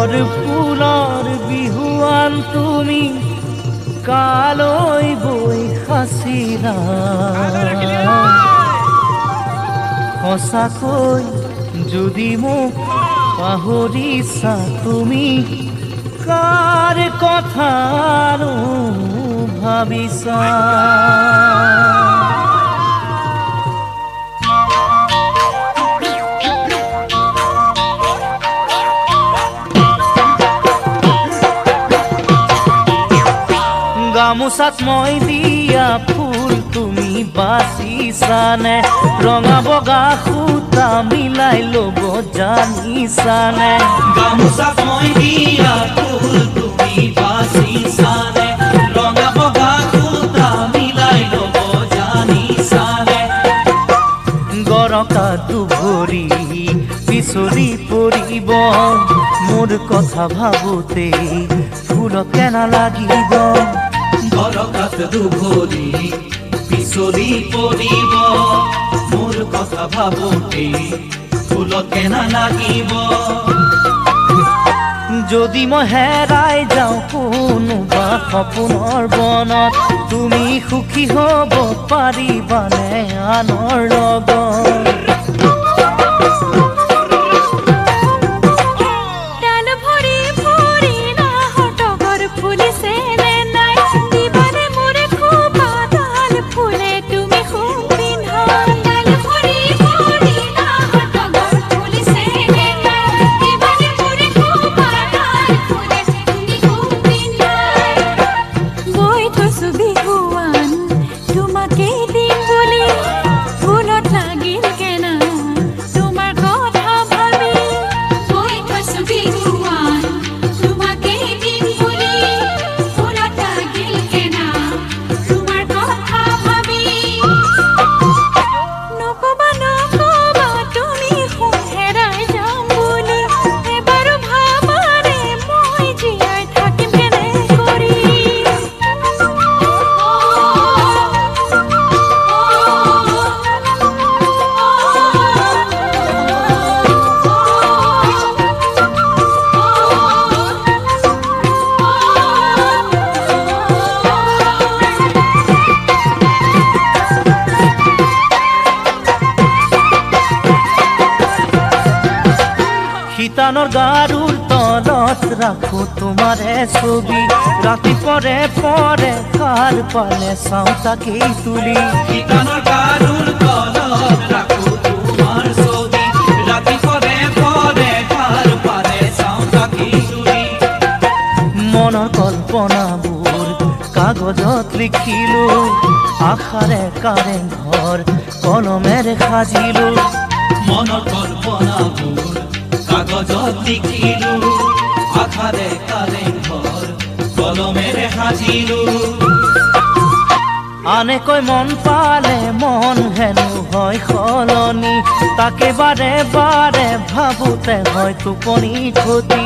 তগৰ ফুলৰ বিহুৱান তুমি কালৈ বৈ সাঁচিলা সঁচাকৈ যদি মোক পাহৰিছা তুমি কাৰ কথা ভাবিছা গামোচাত মই দিয়া ফুল তুমি বাচিছানে ৰঙা বগা সূতা মিলাই ল'ব জানিছানে গামোচাত মই দিয়া ফুল তুমি বাচিছানে ৰঙা বগা সূতা মিলাই ল'ব জানিছানে গৰকা দুভৰি পিছলি পৰিব মোৰ কথা ভাবোতে ফুলত কেনা লাগিব গৰকাত দুভৰি পিছলি পৰিব মোৰ কথা ভাবোতে ফুলত কেনা লাগিব যদি মই হেৰাই যাওঁ কোনোবা সপোনৰ বনত তুমি সুখী হ'ব পাৰিবানে আনৰ লগত শীতানৰ গাৰুৰ তলত ৰাখো তোমাৰে ছবি ৰাতি পৰে পৰে কাৰ পালে চাওঁ তাকেই তুলি শীতানৰ গাৰুৰ তলত ৰাখো তোমাৰ ছবি ৰাতি পৰে পৰে কাৰ পালে চাওঁ তাকেই তুলি মনৰ কল্পনাবোৰ কাগজত লিখিলো আশাৰে কাৰেং ঘৰ কলমেৰে সাজিলো মনৰ কল্পনাবোৰ কাগজত লিখিলো আশাৰে কাৰেং ঘৰ কলমেৰে সাজিলো আনেকৈ মন পালে মন হেনো হয় সলনি তাকে বাৰে বাৰে ভাবোতে হয় টোপনি ক্ষতি